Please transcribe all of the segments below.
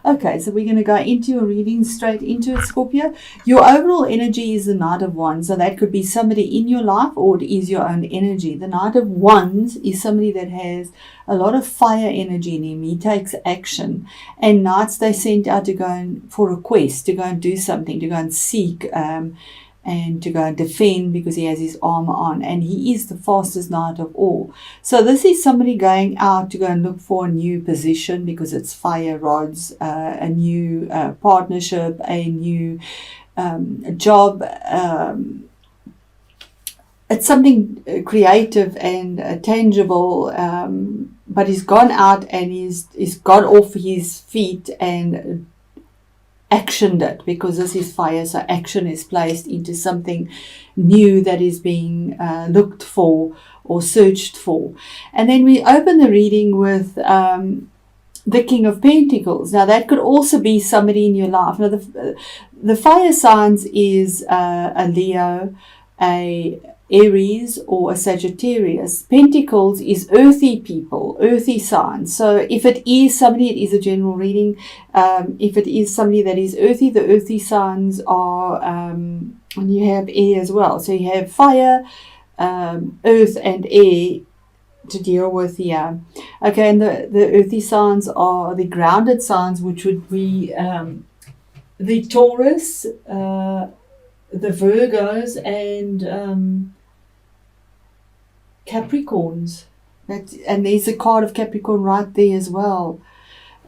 Okay, so we're going to go into your reading, straight into it, Scorpio. Your overall energy is the Knight of Wands. So that could be somebody in your life, or it is your own energy. The Knight of Wands is somebody that has a lot of fire energy in him. He takes action. And knights, they sent out to go for a quest, to go and do something, to go and seek, and to go and defend, because he has his armor on, and he is the fastest knight of all. So this is somebody going out to go and look for a new position, because it's fire rods, a new partnership, a new job. It's something creative and tangible, but he's gone out and he's got off his feet and actioned it, because this is fire, so action is placed into something new that is being looked for or searched for. And then we open the reading with the King of Pentacles. Now that could also be somebody in your life. Now the fire signs is a Leo, a Aries, or a Sagittarius. Pentacles is earthy people, earthy signs. So if it is somebody, it is a general reading. If it is somebody that is earthy, the earthy signs are, and you have air as well. So you have fire, earth and air to deal with here. Okay, and the earthy signs are the grounded signs, which would be the Taurus, the Virgos, and Capricorns. And there's a card of Capricorn right there as well.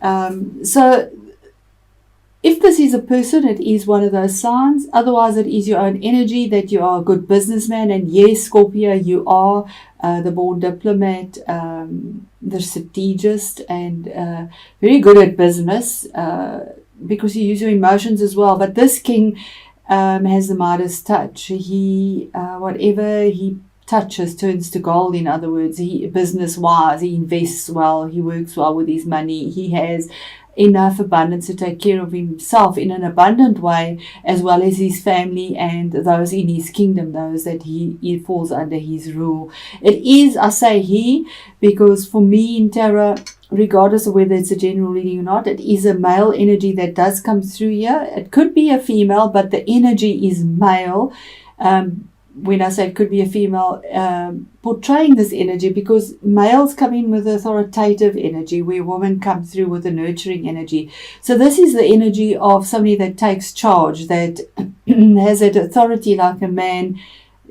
So if this is a person, it is one of those signs. Otherwise, it is your own energy, that you are a good businessman. And yes, Scorpio, you are the born diplomat, the strategist, and very good at business, because you use your emotions as well. But this king has the Midas touch. He whatever he touches turns to gold. In other words, he business wise, he invests well, he works well with his money, he has enough abundance to take care of himself in an abundant way, as well as his family and those in his kingdom, those that he falls under his rule. It is, I say he, because for me in tarot, regardless of whether it's a general reading or not, it is a male energy that does come through here. It could be a female, but the energy is male. When I say it could be a female, portraying this energy, because males come in with authoritative energy, where women come through with a nurturing energy. So this is the energy of somebody that takes charge, that has that authority like a man,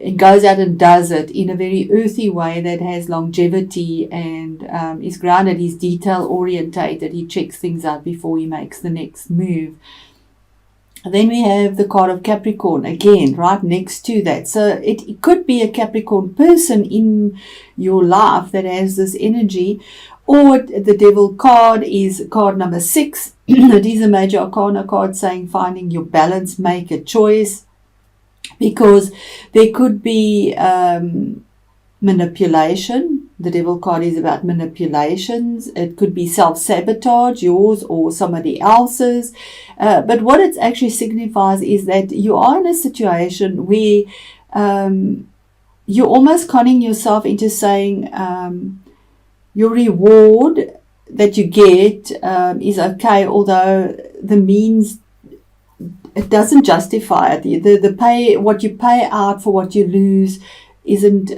and goes out and does it in a very earthy way that has longevity, and is grounded, he's detail orientated, he checks things out before he makes the next move. Then we have the card of Capricorn, again, right next to that. So it could be a Capricorn person in your life that has this energy. Or the Devil card is card number 6. It is a major arcana card saying finding your balance, make a choice. Because there could be manipulation. The Devil card is about manipulations. It could be self-sabotage, yours or somebody else's. But what it actually signifies is that you are in a situation where you're almost conning yourself into saying your reward that you get is okay, although the means, it doesn't justify it. The pay, what you pay out for what you lose, isn't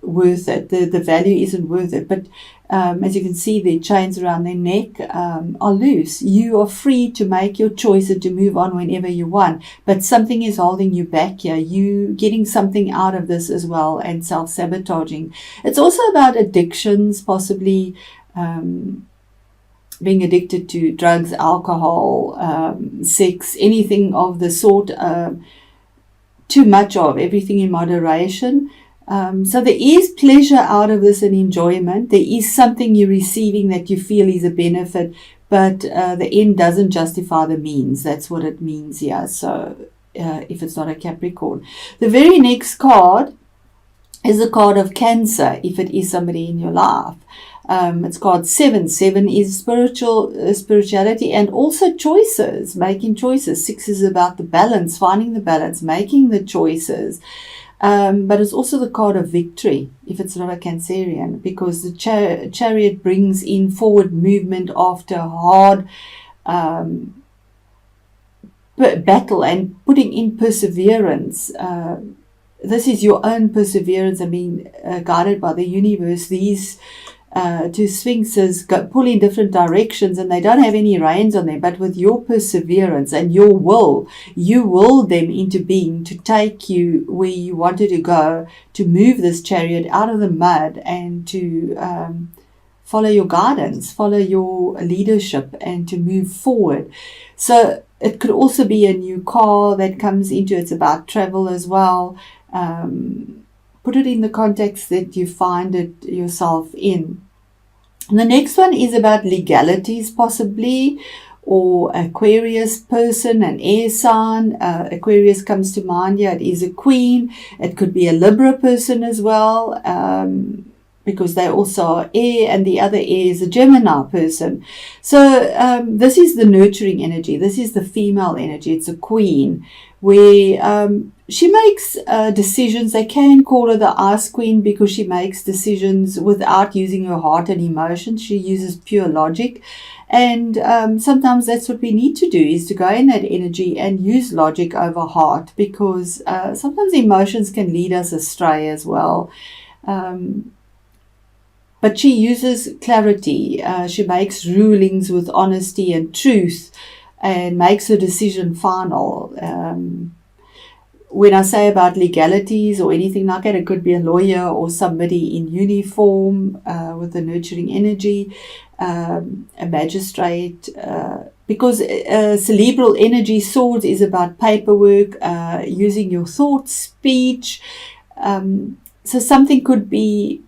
worth it. The value isn't worth it. But as you can see, their chains around their neck are loose. You are free to make your choice and to move on whenever you want. But something is holding you back here. You getting something out of this as well, and self-sabotaging. It's also about addictions, possibly being addicted to drugs, alcohol, sex, anything of the sort. Too much of everything in moderation. So there is pleasure out of this and enjoyment. There is something you're receiving that you feel is a benefit, but the end doesn't justify the means. That's what it means here. So if it's not a Capricorn. The very next card is the card of Cancer, if it is somebody in your life. It's card 7. 7 is spirituality and also choices, making choices. 6 is about the balance, finding the balance, making the choices. But it's also the card of victory, if it's not a Cancerian, because the chariot brings in forward movement after hard battle and putting in perseverance. This is your own perseverance and being guided by the universe. These two sphinxes pull in different directions and they don't have any reins on them, but with your perseverance and your will, you will them into being to take you where you wanted to go, to move this chariot out of the mud and to follow your guidance, follow your leadership and to move forward. So it could also be a new car that comes into it. It's about travel as well. Put it in the context that you find it yourself in. And the next one is about legalities, possibly, or Aquarius person, an air sign. Aquarius comes to mind here. It is a queen. It could be a Libra person as well, because they also are air, and the other air is a Gemini person. So this is the nurturing energy. This is the female energy. It's a queen, where she makes decisions. They can call her the ice queen because she makes decisions without using her heart and emotions. She uses pure logic. And sometimes that's what we need to do, is to go in that energy and use logic over heart, because sometimes emotions can lead us astray as well. But she uses clarity. She makes rulings with honesty and truth and makes her decision final. When I say about legalities or anything like that, it could be a lawyer or somebody in uniform with a nurturing energy, a magistrate, because cerebral energy, swords, is about paperwork, using your thoughts, speech. So something could be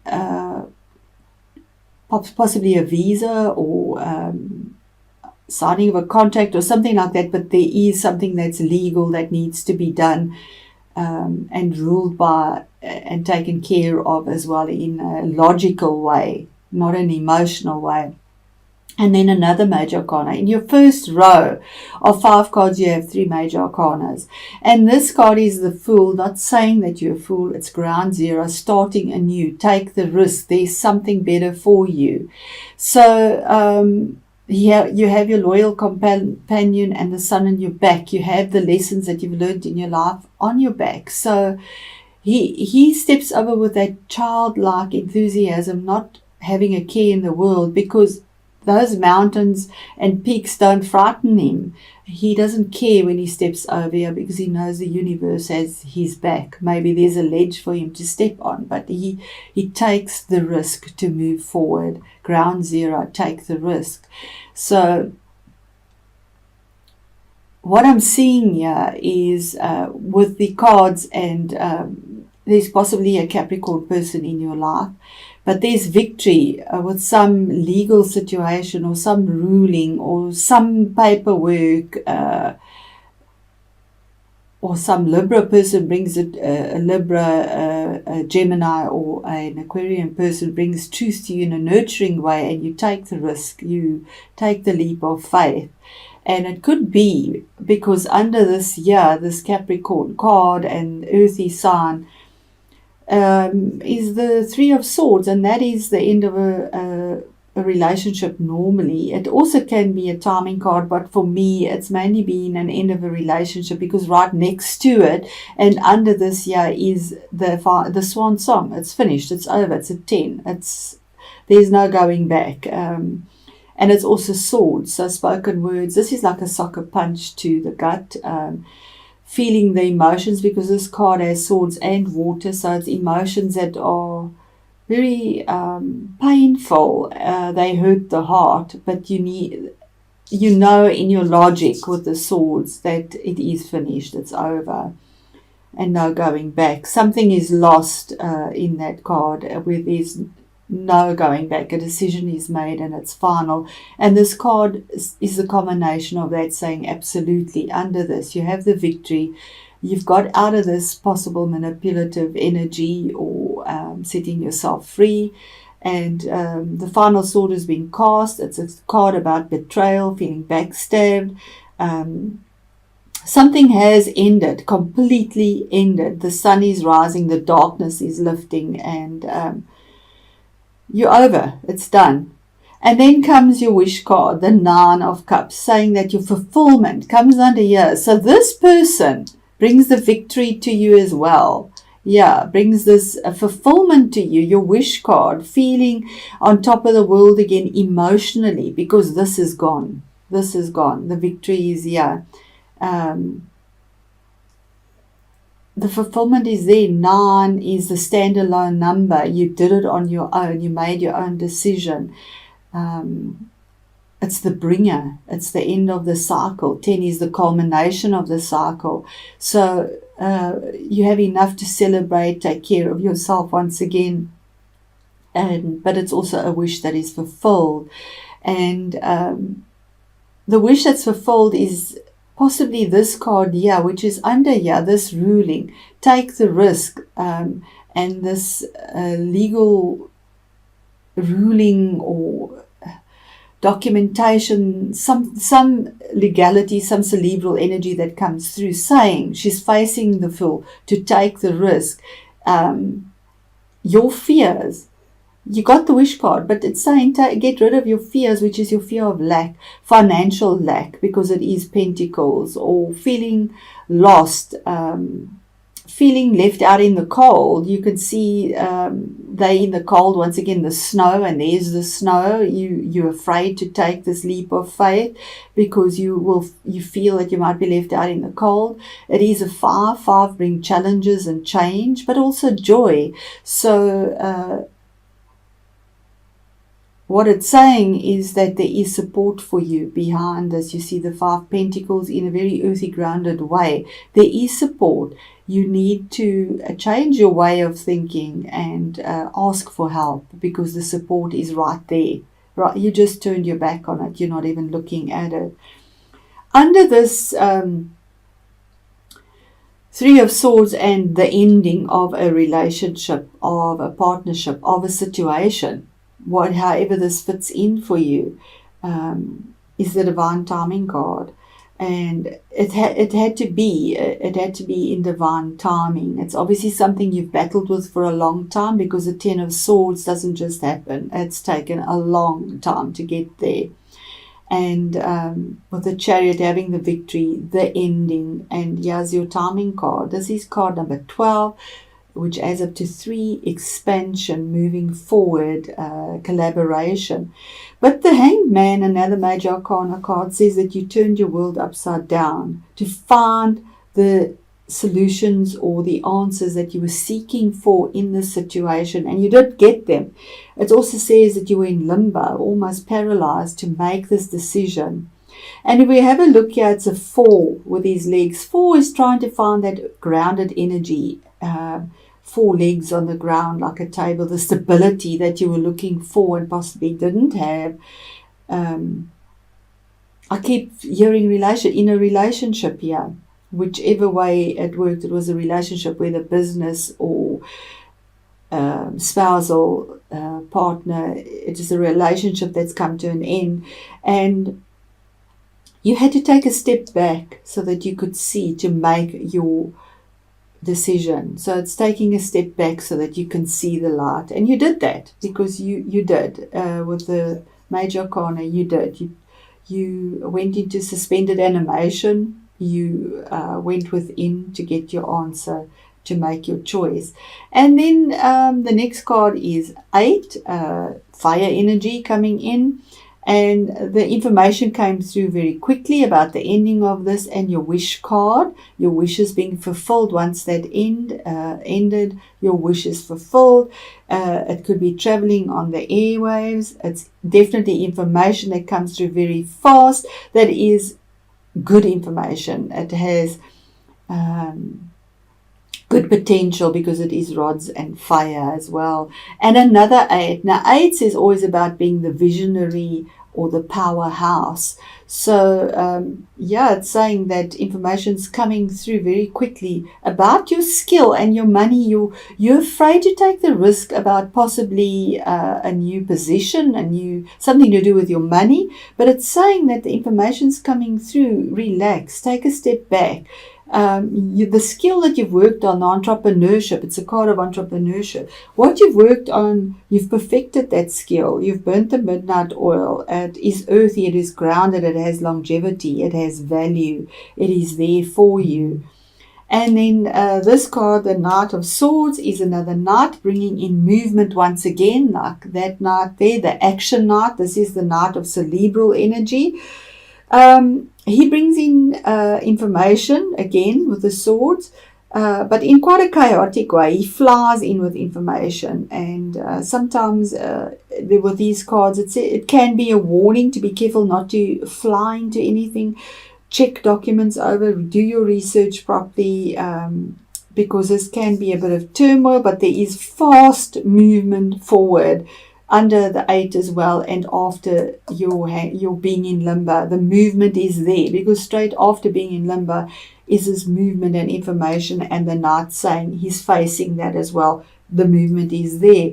possibly a visa or signing of a contract or something like that, but there is something that's legal that needs to be done and ruled by and taken care of as well in a logical way, not an emotional way. And then another major arcana. In your first row of 5 cards, you have 3 major arcanas. And this card is the Fool, not saying that you're a fool. It's ground zero, starting anew. Take the risk. There's something better for you. So you have your loyal companion and the sun on your back. You have the lessons that you've learned in your life on your back. So he steps over with that childlike enthusiasm, not having a care in the world, because those mountains and peaks don't frighten him. He doesn't care when he steps over here because he knows the universe has his back. Maybe there's a ledge for him to step on, but he takes the risk to move forward. Ground zero, take the risk. So what I'm seeing here is with the cards, and there's possibly a Capricorn person in your life, but there's victory with some legal situation or some ruling or some paperwork, or some Libra person brings a Libra, a Gemini or an Aquarian person brings truth to you in a nurturing way, and you take the risk, you take the leap of faith. And it could be because under this year, this Capricorn card and earthy sign, is the 3 of Swords, and that is the end of a relationship normally. It also can be a timing card, but for me it's mainly been an end of a relationship, because right next to it and under this year is the swan song. It's finished, it's over, it's a 10, there's no going back. And it's also swords, so spoken words. This is like a soccer punch to the gut. Feeling the emotions, because this card has swords and water, so it's emotions that are very painful. They hurt the heart, but you know in your logic with the swords that it is finished, it's over, and no going back. Something is lost in that card where there's no going back. A decision is made and it's final. And this card is the combination of that, saying absolutely under this you have the victory. You've got out of this possible manipulative energy or setting yourself free. And the final sword has been cast. It's a card about betrayal, feeling backstabbed. Something has ended, completely ended. The sun is rising, the darkness is lifting, and you're over. It's done. And then comes your wish card, the Nine of Cups, saying that your fulfillment comes under here. So this person brings the victory to you as well. Yeah, brings this fulfillment to you, your wish card, feeling on top of the world again emotionally, because this is gone. This is gone. The victory is here. The fulfillment is there. 9 is the standalone number. You did it on your own. You made your own decision. It's the bringer. It's the end of the cycle. 10 is the culmination of the cycle. So you have enough to celebrate, take care of yourself once again. But it's also a wish that is fulfilled. And the wish that's fulfilled is possibly this card here, which is under here, this ruling. Take the risk. And this legal ruling or documentation, some legality, some cerebral energy that comes through, saying she's facing the Fool to take the risk. Your fears, you got the wish card, but it's saying get rid of your fears, which is your fear of lack, financial lack, because it is Pentacles, or feeling lost, feeling left out in the cold. You can see they in the cold, once again, the snow, and there's the snow. You're afraid to take this leap of faith because you feel that you might be left out in the cold. It is a 5. 5 bring challenges and change, but also joy. So what it's saying is that there is support for you behind this. You see the 5 Pentacles in a very earthy, grounded way. There is support. You need to change your way of thinking and ask for help, because the support is right there. Right, you just turned your back on it. You're not even looking at it. Under this 3 of Swords and the ending of a relationship, of a partnership, of a situation, however this fits in for you, is the Divine Timing card. And it had to be in divine timing. It's obviously something you've battled with for a long time, because the 10 of Swords doesn't just happen. It's taken a long time to get there. And with the Chariot having the victory, the ending, and here's your timing card. This is card number 12, which adds up to 3, expansion, moving forward, collaboration. But the Hanged Man, another major arcana card, says that you turned your world upside down to find the solutions or the answers that you were seeking for in this situation, and you did get them. It also says that you were in limbo, almost paralyzed, to make this decision. And if we have a look here, it's a 4 with his legs. 4 is trying to find that grounded energy, 4 legs on the ground like a table, the stability that you were looking for and possibly didn't have. I keep hearing in a relationship here. Whichever way it worked, it was a relationship, whether business or spousal partner. It is a relationship that's come to an end. And you had to take a step back so that you could see, to make your decision. So it's taking a step back so that you can see the light. And you did that, because you did. With the Major Arcana, you did. You went into suspended animation. You went within to get your answer, to make your choice. And then the next card is 8, fire energy coming in. And the information came through very quickly about the ending of this, and your wish card, your wishes being fulfilled once that ended. Your wish is fulfilled. It could be traveling on the airwaves. It's definitely information that comes through very fast. That is good information. It has good potential, because it is rods and fire as well. And another 8. Now 8 is always about being the visionary or the powerhouse. So it's saying that information's coming through very quickly about your skill and your money. You're afraid to take the risk about possibly a new position, something to do with your money. But it's saying that the information's coming through. Relax, take a step back. The skill that you've worked on, the entrepreneurship, it's a card of entrepreneurship. What you've worked on, you've perfected that skill. You've burnt the midnight oil. It is earthy, it is grounded, it has longevity, it has value, it is there for you. And then this card, the Knight of Swords, is another knight bringing in movement once again, like that knight there, the action knight. This is the knight of cerebral energy. He brings in information again with the swords, but in quite a chaotic way. He flies in with information, and sometimes with these cards, it can be a warning to be careful not to fly into anything. Check documents over, do your research properly, because this can be a bit of turmoil, but there is fast movement forward under the 8 as well, and after your being in limbo. The movement is there, because straight after being in limbo is this movement and information, and the knight saying he's facing that as well. The movement is there.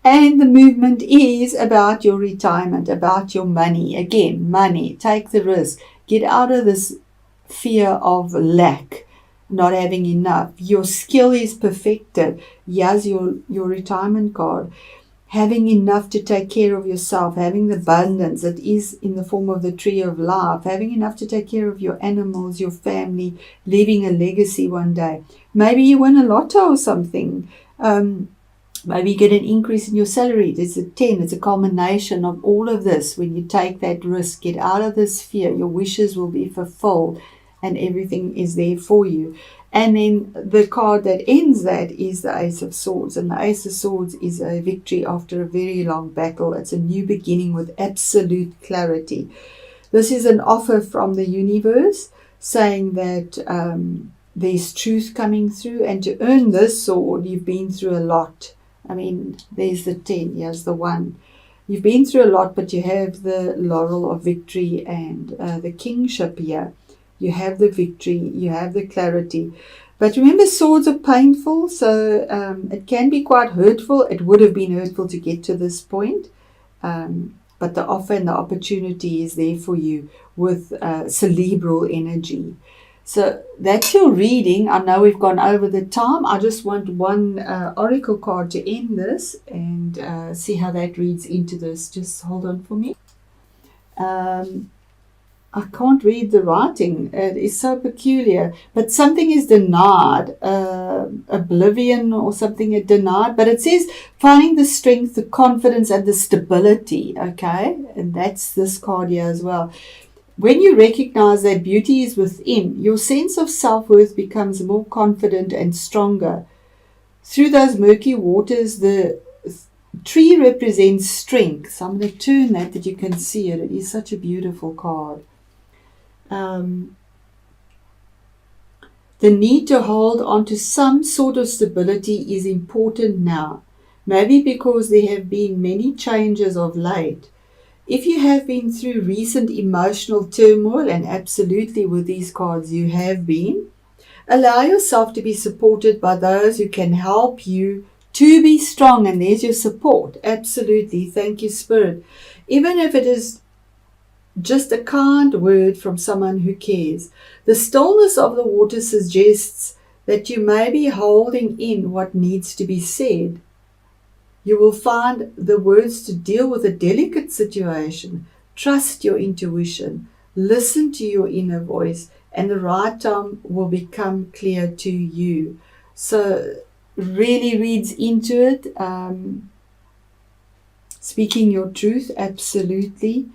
And the movement is about your retirement, about your money. Again, money. Take the risk. Get out of this fear of lack, not having enough. Your skill is perfected. Here's your retirement card. Having enough to take care of yourself, having the abundance that is in the form of the tree of life, having enough to take care of your animals, your family, leaving a legacy one day. Maybe you win a lotto or something. Maybe you get an increase in your salary. It's a 10. It's a culmination of all of this. When you take that risk, get out of this fear, your wishes will be fulfilled and everything is there for you. And then the card that ends that is the Ace of Swords. And the Ace of Swords is a victory after a very long battle. It's a new beginning with absolute clarity. This is an offer from the universe saying that there's truth coming through. And to earn this sword, you've been through a lot. I mean, there's the 10, here's the 1. You've been through a lot, but you have the laurel of victory and the kingship here. You have the victory, you have the clarity. But remember, swords are painful, so it can be quite hurtful. It would have been hurtful to get to this point. But the offer and the opportunity is there for you with cerebral energy. So that's your reading. I know we've gone over the time. I just want one oracle card to end this and see how that reads into this. Just hold on for me. I can't read the writing. It is so peculiar. But something is denied. Oblivion or something is denied. But it says finding the strength, the confidence and the stability. Okay? And that's this card here as well. When you recognize that beauty is within, your sense of self-worth becomes more confident and stronger. Through those murky waters, the tree represents strength. So I'm going to turn that you can see it. It is such a beautiful card. The need to hold on to some sort of stability is important now. Maybe because there have been many changes of late. If you have been through recent emotional turmoil, and absolutely with these cards you have been, allow yourself to be supported by those who can help you to be strong. And there's your support. Absolutely. Thank you, Spirit. Even if it is just a kind word from someone who cares. The stillness of the water suggests that you may be holding in what needs to be said. You will find the words to deal with a delicate situation. Trust your intuition. Listen to your inner voice, and the right time will become clear to you. So really reads into it. Speaking your truth, absolutely.